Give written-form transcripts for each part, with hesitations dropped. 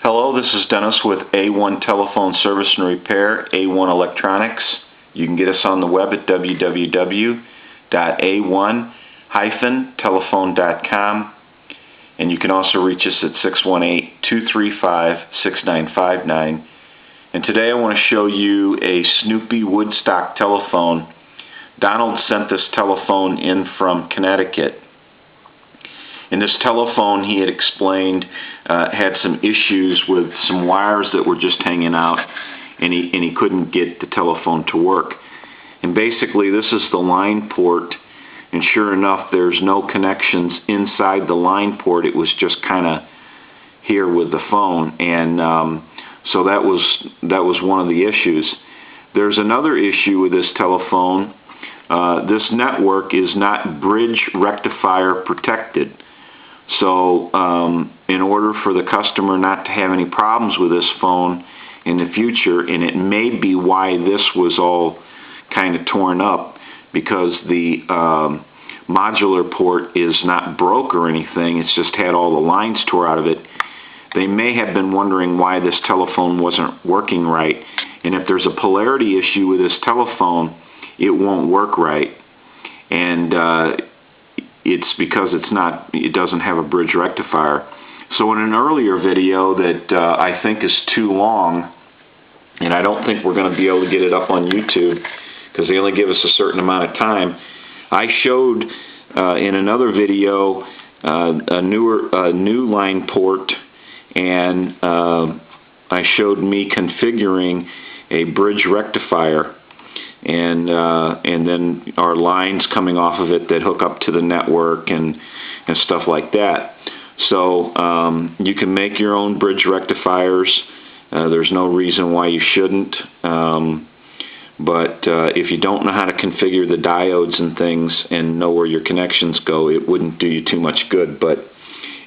Hello, this is Dennis with A1 Telephone Service and Repair, A1 Electronics. You can get us on the web at www.a1-telephone.com, and you can also reach us at 618-235-6959. And today I want to show you a Snoopy Woodstock telephone. Donald sent this telephone in from Connecticut. In this telephone, he had explained, had some issues with some wires that were just hanging out, and he couldn't get the telephone to work. And basically, this is the line port, and sure enough, there's no connections inside the line port. It was just kind of here with the phone, and so that was one of the issues. There's another issue with this telephone. This network is not bridge rectifier protected. So in order for the customer not to have any problems with this phone in the future, and it may be why this was all kind of torn up, because the modular port is not broke or anything, it's just had all the lines tore out of it. They may have been wondering why this telephone wasn't working right, and if there's a polarity issue with this telephone, it won't work right. And it's because it doesn't have a bridge rectifier. So in an earlier video that I think is too long, and I don't think we're going to be able to get it up on YouTube because they only give us a certain amount of time, I showed in another video a new line port, and I showed me configuring a bridge rectifier, and then our lines coming off of it that hook up to the network and stuff like that. So you can make your own bridge rectifiers. There's no reason why you shouldn't. But if you don't know how to configure the diodes and things and know where your connections go, it wouldn't do you too much good. But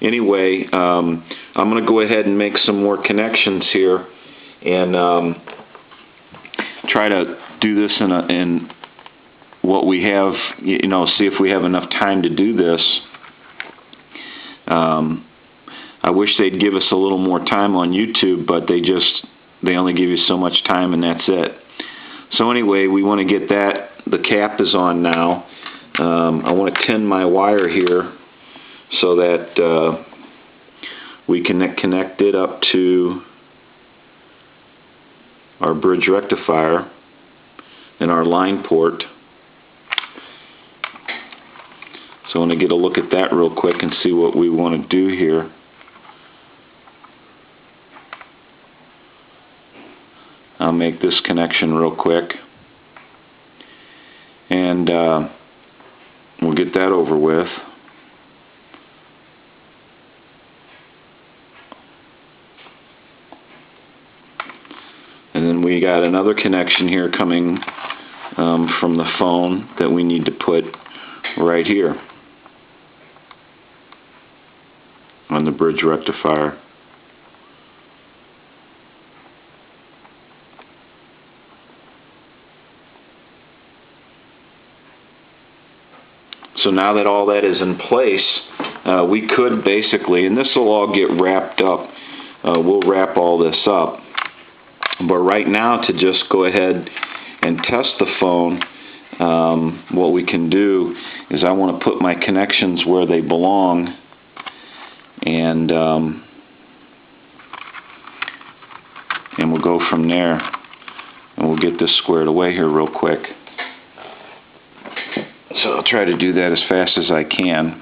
anyway, I'm going to go ahead and make some more connections here and try to do this in what we have, see if we have enough time to do this. I wish they'd give us a little more time on YouTube, but they only give you so much time and that's it. So anyway, we want to get that. The cap is on now. I want to tin my wire here so that we can connect it up to our bridge rectifier and our line port. So I want to get a look at that real quick and see what we want to do here. I'll make this connection real quick, and we'll get that over with. And then we got another connection here coming from the phone that we need to put right here on the bridge rectifier. So now that all that is in place, we could basically, and this will all get wrapped up, we'll wrap all this up. But right now, to just go ahead and test the phone, what we can do is I want to put my connections where they belong, and we'll go from there, and we'll get this squared away here real quick. So I'll try to do that as fast as I can.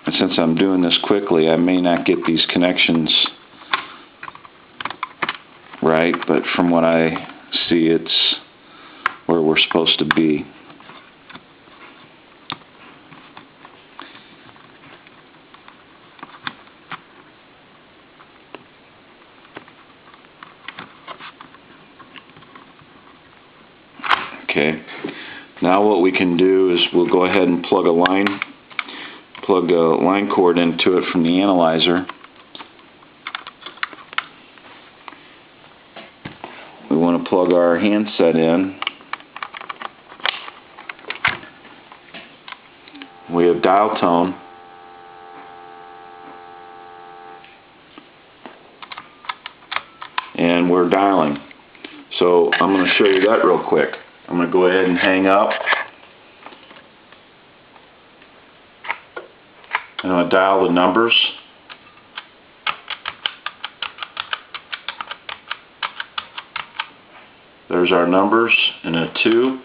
And since I'm doing this quickly, I may not get these connections right, but from what I see, it's where we're supposed to be. Okay, now what we can do is we'll go ahead and plug a line cord into it from the analyzer. We want to plug our handset in. We have dial tone. And we're dialing. So I'm going to show you that real quick. I'm going to go ahead and hang up. And I'm going to dial the numbers. There's our numbers and a 2.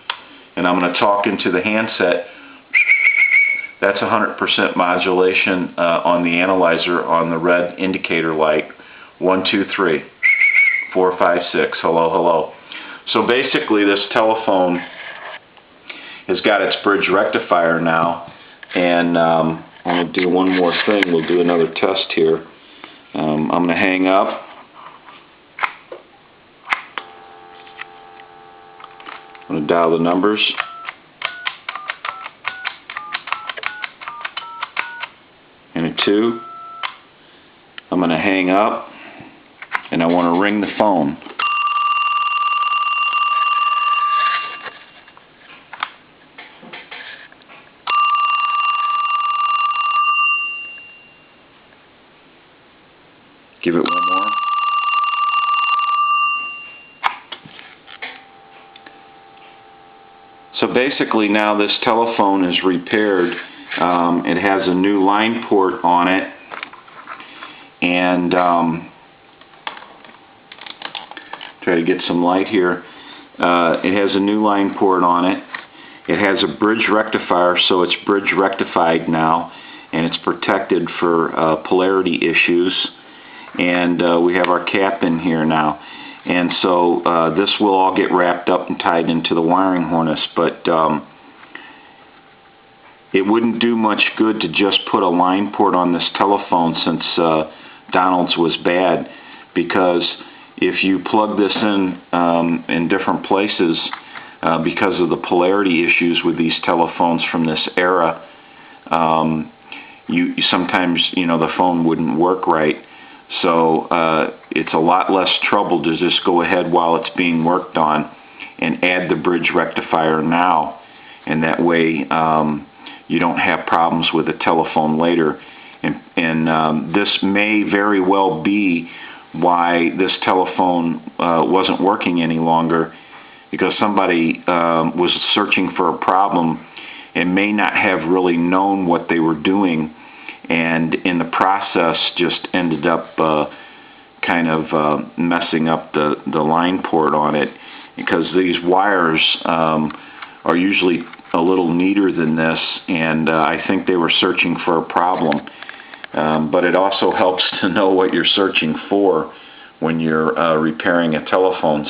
And I'm going to talk into the handset. That's 100% modulation on the analyzer on the red indicator light. 1, 2, 3, 4, 5, 6. Hello, hello. So basically this telephone has got its bridge rectifier now. And I'm going to do one more thing. We'll do another test here. I'm going to hang up. I'm going to dial the numbers. And a 2. I'm going to hang up. And I want to ring the phone. Give it one more. So basically now this telephone is repaired. It has a new line port on it. And try to get some light here. It has a new line port on it. It has a bridge rectifier, so it's bridge rectified now, and it's protected for polarity issues. And we have our cap in here now. And so this will all get wrapped up and tied into the wiring harness, but it wouldn't do much good to just put a line port on this telephone since Donald's was bad, because if you plug this in different places because of the polarity issues with these telephones from this era, you sometimes the phone wouldn't work right. So it's a lot less trouble to just go ahead while it's being worked on and add the bridge rectifier now, and that way you don't have problems with the telephone later. And this may very well be why this telephone wasn't working any longer, because somebody was searching for a problem and may not have really known what they were doing, and in the process just ended up kind of messing up the line port on it, because these wires are usually a little neater than this, and I think they were searching for a problem. But it also helps to know what you're searching for when you're repairing a telephone,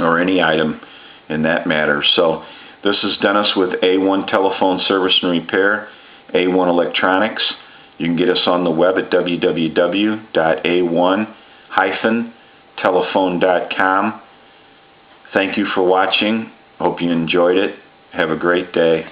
or any item in that matter. So this is Dennis with A1 Telephone Service and Repair, A1 Electronics. You can get us on the web at www.a1-telephone.com. Thank you for watching. Hope you enjoyed it. Have a great day.